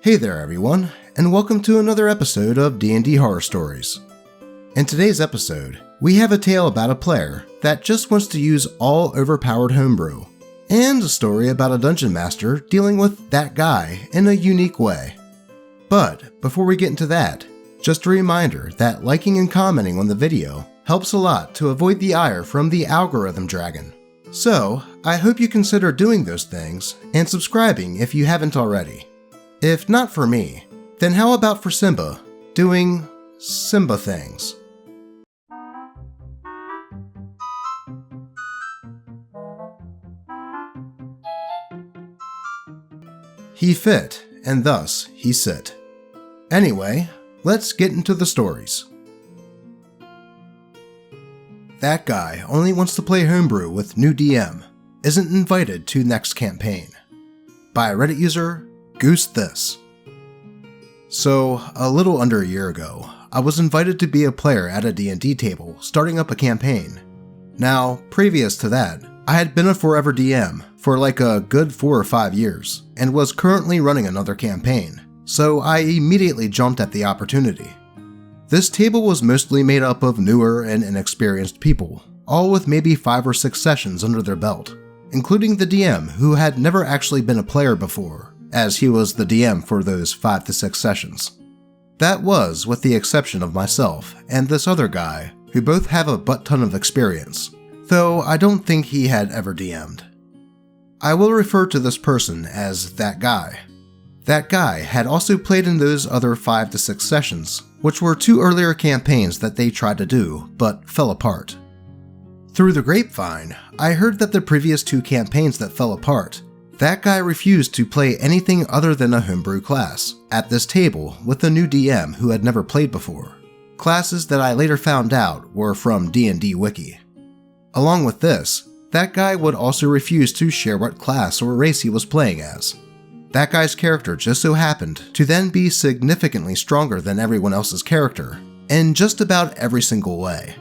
Hey there everyone, and welcome to another episode of D&D Horror Stories. In today's episode, we have a tale about a player that just wants to use all overpowered homebrew, and a story about a dungeon master dealing with that guy in a unique way. But before we get into that, just a reminder that liking and commenting on the video helps a lot to avoid the ire from the algorithm dragon. So, I hope you consider doing those things and subscribing if you haven't already. If not for me, then how about for Simba, doing Simba things? He fit, and thus he sit. Anyway, let's get into the stories. That guy only wants to play homebrew with new DM, isn't invited to next campaign. By Reddit user, Goose This. So, a little under a year ago, I was invited to be a player at a D&D table starting up a campaign. Now, previous to that, I had been a forever DM for like a good 4 or 5 years, and was currently running another campaign, so I immediately jumped at the opportunity. This table was mostly made up of newer and inexperienced people, all with maybe 5 or 6 sessions under their belt, including the DM who had never actually been a player before, as he was the DM for those 5 to 6 sessions. That was with the exception of myself and this other guy, who both have a butt-ton of experience, though I don't think he had ever DM'd. I will refer to this person as that guy. That guy had also played in those other 5 to 6 sessions, which were 2 earlier campaigns that they tried to do, but fell apart. Through the grapevine, I heard that the previous 2 campaigns that fell apart, that guy refused to play anything other than a homebrew class at this table with a new DM who had never played before. Classes that I later found out were from D&D Wiki. Along with this, that guy would also refuse to share what class or race he was playing as. That guy's character just so happened to then be significantly stronger than everyone else's character in just about every single way.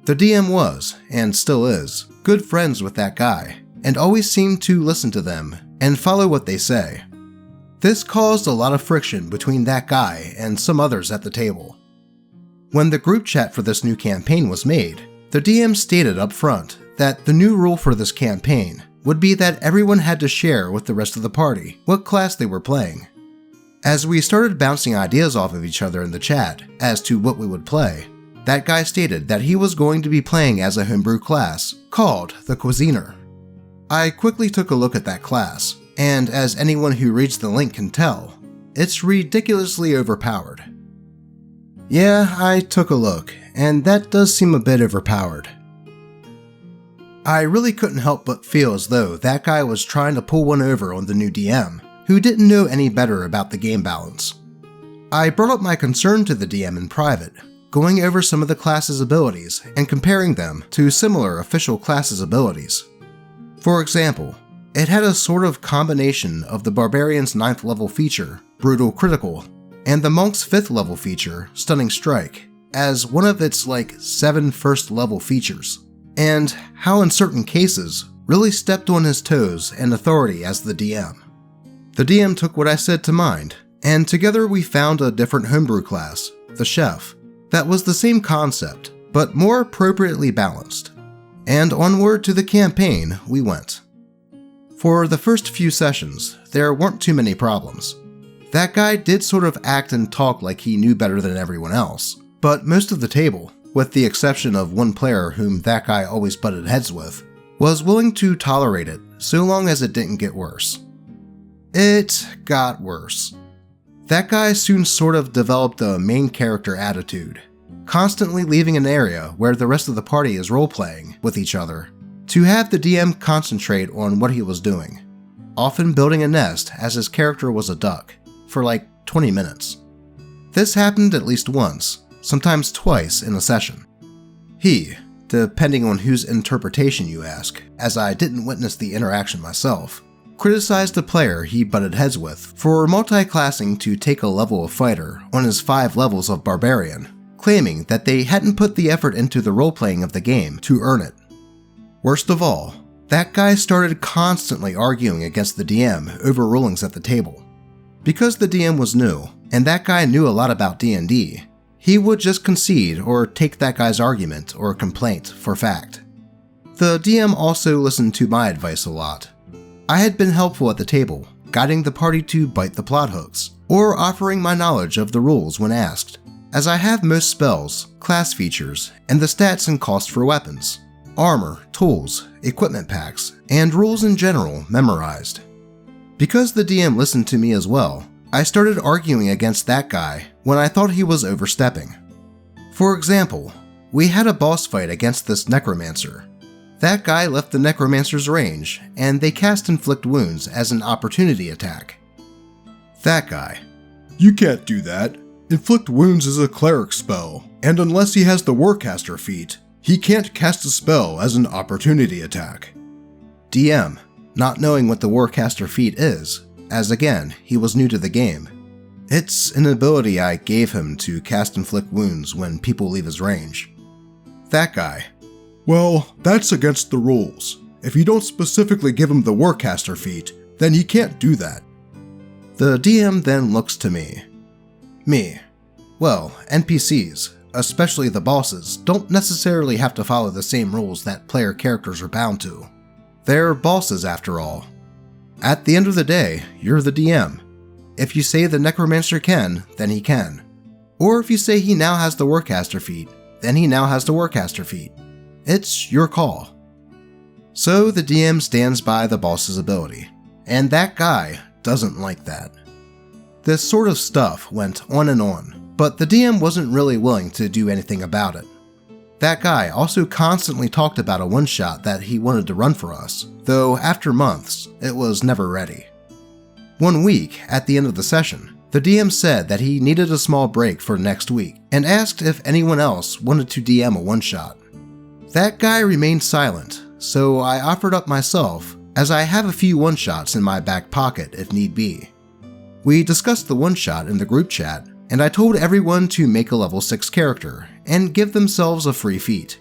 The DM was, and still is, good friends with that guy, and always seemed to listen to them and follow what they say. This caused a lot of friction between that guy and some others at the table. When the group chat for this new campaign was made, the DM stated up front that the new rule for this campaign would be that everyone had to share with the rest of the party what class they were playing. As we started bouncing ideas off of each other in the chat as to what we would play, that guy stated that he was going to be playing as a homebrew class called the Cuisiner. I quickly took a look at that class, and as anyone who reads the link can tell, it's ridiculously overpowered. Yeah, I took a look, and that does seem a bit overpowered. I really couldn't help but feel as though that guy was trying to pull one over on the new DM, who didn't know any better about the game balance. I brought up my concern to the DM in private, going over some of the class's abilities and comparing them to similar official classes' abilities. For example, it had a sort of combination of the Barbarian's 9th level feature, Brutal Critical, and the Monk's 5th level feature, Stunning Strike, as one of its 7 first level features, and how in certain cases really stepped on his toes and authority as the DM. The DM took what I said to mind, and together we found a different homebrew class, the Chef, that was the same concept, but more appropriately balanced. And onward to the campaign we went. For the first few sessions, there weren't too many problems. That guy did sort of act and talk like he knew better than everyone else, but most of the table, with the exception of one player whom that guy always butted heads with, was willing to tolerate it so long as it didn't get worse. It got worse. That guy soon sort of developed a main character attitude, constantly leaving an area where the rest of the party is role-playing with each other to have the DM concentrate on what he was doing, often building a nest as his character was a duck, for 20 minutes. This happened at least once, sometimes twice in a session. He, depending on whose interpretation you ask, as I didn't witness the interaction myself, criticized the player he butted heads with for multi-classing to take a level of fighter on his 5 levels of Barbarian, claiming that they hadn't put the effort into the role-playing of the game to earn it. Worst of all, that guy started constantly arguing against the DM over rulings at the table. Because the DM was new, and that guy knew a lot about D&D, he would just concede or take that guy's argument or complaint for fact. The DM also listened to my advice a lot. I had been helpful at the table, guiding the party to bite the plot hooks, or offering my knowledge of the rules when asked, as I have most spells, class features, and the stats and cost for weapons, armor, tools, equipment packs, and rules in general memorized. Because the DM listened to me as well, I started arguing against that guy when I thought he was overstepping. For example, we had a boss fight against this necromancer. That guy left the necromancer's range, and they cast Inflict Wounds as an opportunity attack. That guy: "You can't do that. Inflict Wounds is a cleric spell, and unless he has the Warcaster feat, he can't cast a spell as an opportunity attack." DM, not knowing what the Warcaster feat is, as again, he was new to the game. It's an ability I gave him to cast Inflict Wounds when people leave his range. That guy: "Well, that's against the rules. If you don't specifically give him the Warcaster feat, then he can't do that." The DM then looks to me. Well, NPCs, especially the bosses, don't necessarily have to follow the same rules that player characters are bound to. They're bosses after all. At the end of the day, you're the DM. If you say the necromancer can, then he can. Or if you say he now has the Warcaster feat, then he now has the Warcaster feat. It's your call. So the DM stands by the boss's ability, and that guy doesn't like that. This sort of stuff went on, but the DM wasn't really willing to do anything about it. That guy also constantly talked about a one-shot that he wanted to run for us, though after months, it was never ready. One week, at the end of the session, the DM said that he needed a small break for next week, and asked if anyone else wanted to DM a one-shot. That guy remained silent, so I offered up myself, as I have a few one-shots in my back pocket if need be. We discussed the one-shot in the group chat, and I told everyone to make a level 6 character, and give themselves a free feat.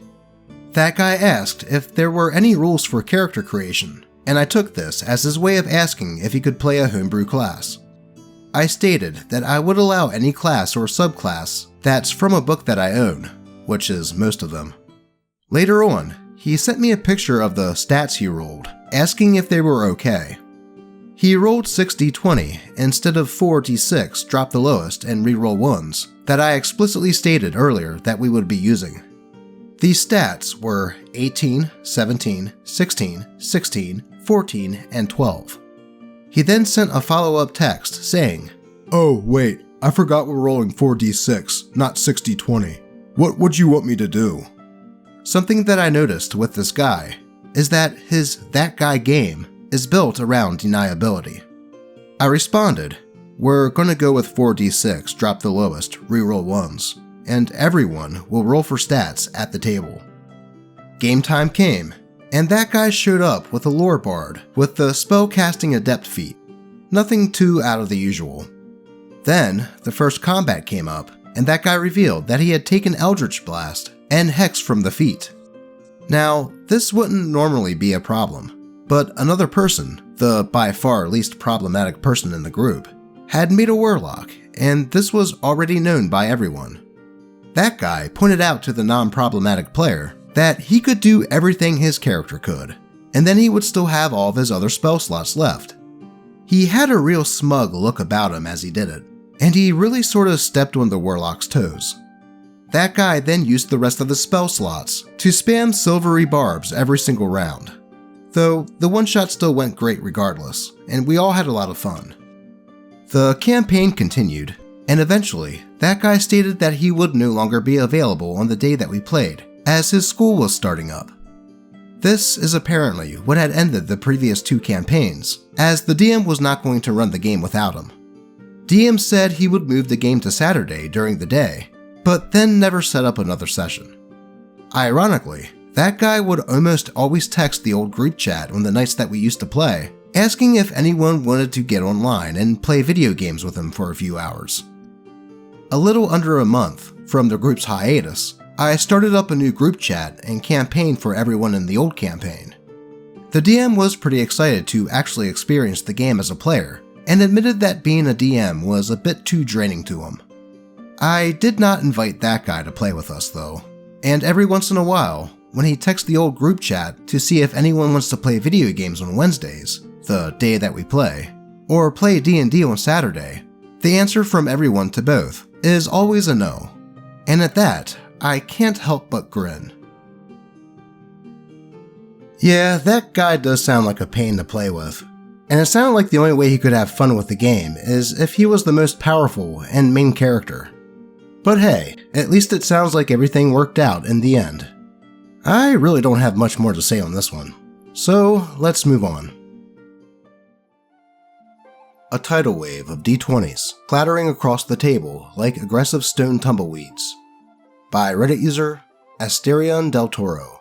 That guy asked if there were any rules for character creation, and I took this as his way of asking if he could play a homebrew class. I stated that I would allow any class or subclass that's from a book that I own, which is most of them. Later on, he sent me a picture of the stats he rolled, asking if they were okay. He rolled 6d20 instead of 4d6, drop the lowest, and reroll ones that I explicitly stated earlier that we would be using. These stats were 18, 17, 16, 16, 14, and 12. He then sent a follow-up text saying, "Oh wait, I forgot we're rolling 4d6, not 6d20. What would you want me to do?" Something that I noticed with this guy is that his That Guy game is built around deniability. I responded, "We're gonna go with 4d6, drop the lowest, reroll ones, and everyone will roll for stats at the table." Game time came, and that guy showed up with a lore bard with the spellcasting adept feat. Nothing too out of the usual. Then, the first combat came up, and that guy revealed that he had taken Eldritch Blast and Hex from the feat. Now, this wouldn't normally be a problem, but another person, the by far least problematic person in the group, had made a Warlock, and this was already known by everyone. That guy pointed out to the non-problematic player that he could do everything his character could, and then he would still have all of his other spell slots left. He had a real smug look about him as he did it, and he really sort of stepped on the Warlock's toes. That guy then used the rest of the spell slots to spam silvery barbs every single round. Though the one-shot still went great regardless, and we all had a lot of fun. The campaign continued, and eventually, that guy stated that he would no longer be available on the day that we played, as his school was starting up. This is apparently what had ended the previous 2 campaigns, as the DM was not going to run the game without him. DM said he would move the game to Saturday during the day, but then never set up another session. Ironically, that guy would almost always text the old group chat on the nights that we used to play, asking if anyone wanted to get online and play video games with him for a few hours. A little under a month from the group's hiatus, I started up a new group chat and campaign for everyone in the old campaign. The DM was pretty excited to actually experience the game as a player, and admitted that being a DM was a bit too draining to him. I did not invite that guy to play with us though, and every once in a while, when he texts the old group chat to see if anyone wants to play video games on Wednesdays, the day that we play, or play D&D on Saturday, the answer from everyone to both is always a no. And at that, I can't help but grin. Yeah, that guy does sound like a pain to play with, and it sounded like the only way he could have fun with the game is if he was the most powerful and main character. But hey, at least it sounds like everything worked out in the end. I really don't have much more to say on this one, so let's move on. A tidal wave of D20s clattering across the table like aggressive stone tumbleweeds. By Reddit user Asterion Del Toro.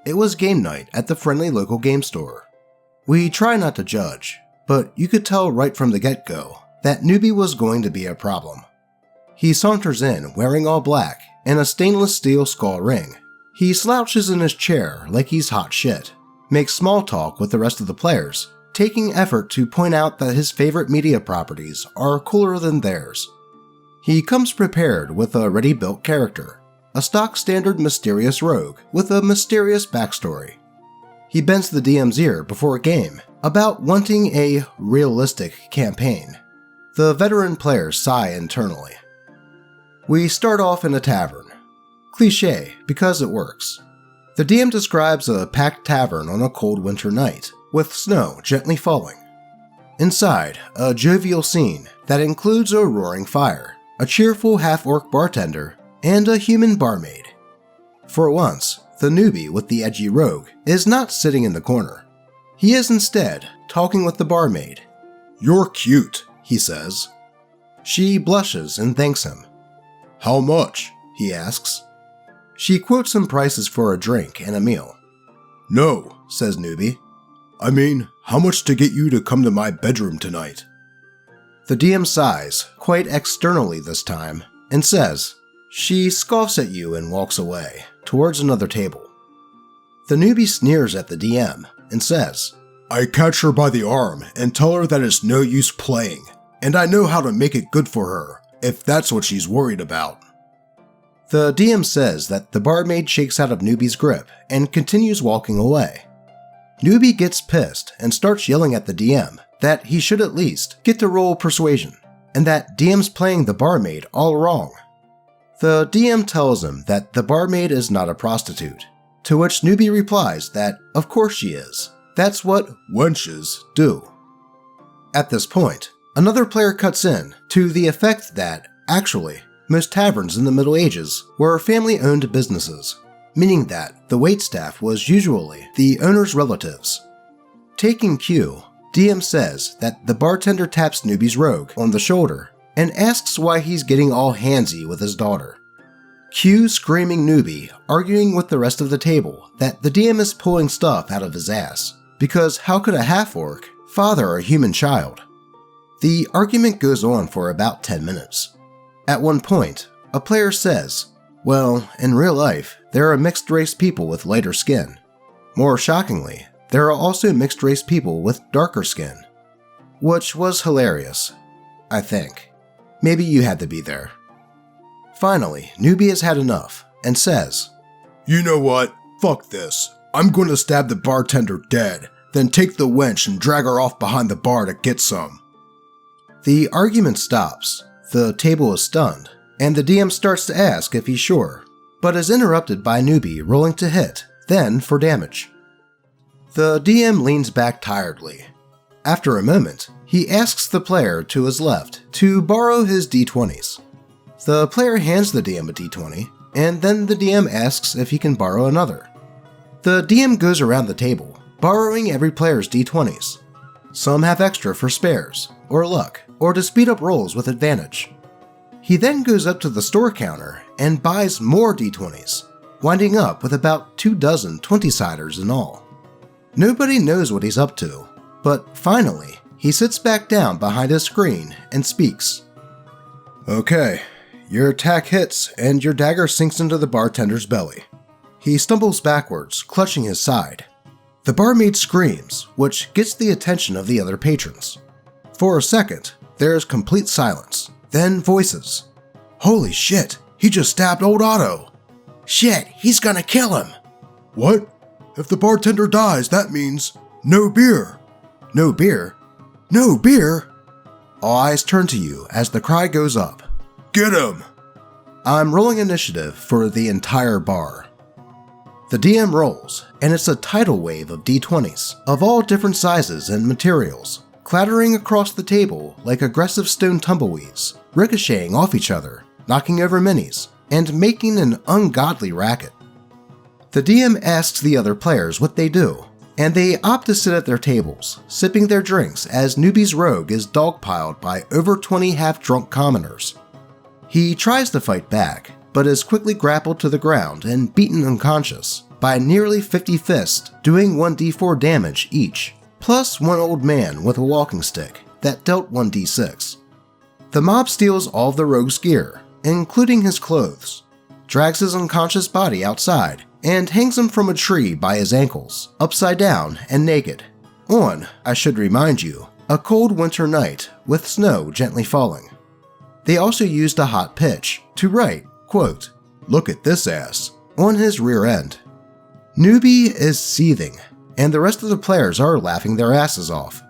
It was game night at the friendly local game store. We try not to judge, but you could tell right from the get-go that Newbie was going to be a problem. He saunters in wearing all black and a stainless steel skull ring. He slouches in his chair like he's hot shit, makes small talk with the rest of the players, taking effort to point out that his favorite media properties are cooler than theirs. He comes prepared with a ready-built character, a stock standard mysterious rogue with a mysterious backstory. He bends the DM's ear before a game about wanting a realistic campaign. The veteran players sigh internally. We start off in a tavern. Cliché, because it works. The DM describes a packed tavern on a cold winter night, with snow gently falling. Inside, a jovial scene that includes a roaring fire, a cheerful half-orc bartender, and a human barmaid. For once, the newbie with the edgy rogue is not sitting in the corner. He is instead talking with the barmaid. "You're cute," he says. She blushes and thanks him. "How much?" he asks. She quotes some prices for a drink and a meal. "No," says newbie. "I mean, how much to get you to come to my bedroom tonight?" The DM sighs, quite externally this time, and says, She scoffs at you and walks away, towards another table. The newbie sneers at the DM and says, "I catch her by the arm and tell her that it's no use playing, and I know how to make it good for her, if that's what she's worried about." The DM says that the barmaid shakes out of newbie's grip and continues walking away. Newbie gets pissed and starts yelling at the DM that he should at least get to roll persuasion, and that DM's playing the barmaid all wrong. The DM tells him that the barmaid is not a prostitute, to which newbie replies that of course she is. That's what wenches do. At this point, another player cuts in to the effect that, actually, most taverns in the Middle Ages were family-owned businesses, meaning that the waitstaff was usually the owner's relatives. Taking cue, DM says that the bartender taps newbie's rogue on the shoulder and asks why he's getting all handsy with his daughter. Cue screaming newbie arguing with the rest of the table that the DM is pulling stuff out of his ass, because how could a half-orc father a human child? The argument goes on for about 10 minutes. At one point, a player says, "Well, in real life, there are mixed-race people with lighter skin. More shockingly, there are also mixed-race people with darker skin." Which was hilarious, I think. Maybe you had to be there. Finally, newbie has had enough and says, "You know what? Fuck this. I'm going to stab the bartender dead, then take the wench and drag her off behind the bar to get some." The argument stops, the table is stunned, and the DM starts to ask if he's sure, but is interrupted by newbie rolling to hit, then for damage. The DM leans back tiredly. After a moment, he asks the player to his left to borrow his D20s. The player hands the DM a D20, and then the DM asks if he can borrow another. The DM goes around the table, borrowing every player's D20s. Some have extra for spares, or luck, or to speed up rolls with advantage. He then goes up to the store counter and buys more D20s, winding up with about 24 20-siders in all. Nobody knows what he's up to, but finally, he sits back down behind his screen and speaks. "Okay, your attack hits and your dagger sinks into the bartender's belly." He stumbles backwards, clutching his side. The barmaid screams, which gets the attention of the other patrons. For a second, there's complete silence, then voices. "Holy shit, he just stabbed old Otto. Shit, he's gonna kill him." "What? If the bartender dies, that means no beer." "No beer? No beer?" All eyes turn to you as the cry goes up. "Get him!" I'm rolling initiative for the entire bar. The DM rolls, and it's a tidal wave of D20s of all different sizes and materials, clattering across the table like aggressive stone tumbleweeds, ricocheting off each other, knocking over minis, and making an ungodly racket. The DM asks the other players what they do, and they opt to sit at their tables, sipping their drinks as Newbie's rogue is dogpiled by over 20 half-drunk commoners. He tries to fight back, but is quickly grappled to the ground and beaten unconscious by nearly 50 fists doing 1d4 damage each, plus one old man with a walking stick that dealt 1d6. The mob steals all of the rogue's gear, including his clothes, drags his unconscious body outside, and hangs him from a tree by his ankles, upside down and naked, on, I should remind you, a cold winter night with snow gently falling. They also used a hot pitch to write, quote, "Look at this ass," on his rear end. Newbie is seething, and the rest of the players are laughing their asses off.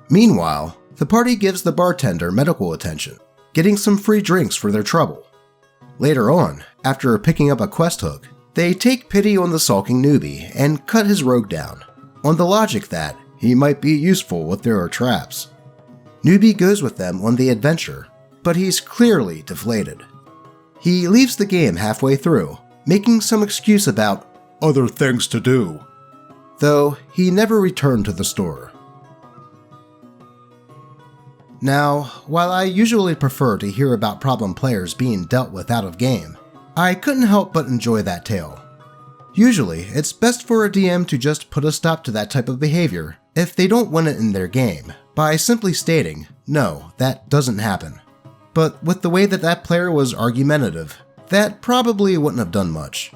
Meanwhile, the party gives the bartender medical attention, getting some free drinks for their trouble. Later on, after picking up a quest hook, they take pity on the sulking newbie and cut his rogue down, on the logic that he might be useful if there are traps. Newbie goes with them on the adventure, but he's clearly deflated. He leaves the game halfway through, making some excuse about other things to do, though he never returned to the store. Now, while I usually prefer to hear about problem players being dealt with out of game, I couldn't help but enjoy that tale. Usually, it's best for a DM to just put a stop to that type of behavior if they don't win it in their game, by simply stating, "No, that doesn't happen." But with the way that that player was argumentative, that probably wouldn't have done much.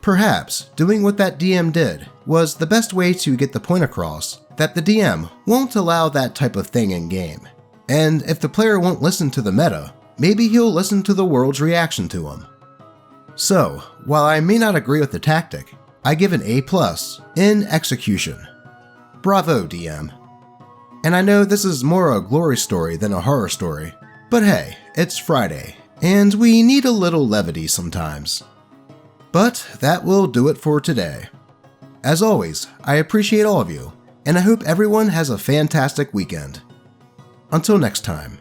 Perhaps doing what that DM did was the best way to get the point across that the DM won't allow that type of thing in game. And if the player won't listen to the meta, maybe he'll listen to the world's reaction to him. So, while I may not agree with the tactic, I give an A+ in execution. Bravo, DM. And I know this is more a glory story than a horror story, but hey, it's Friday, and we need a little levity sometimes. But that will do it for today. As always, I appreciate all of you, and I hope everyone has a fantastic weekend. Until next time.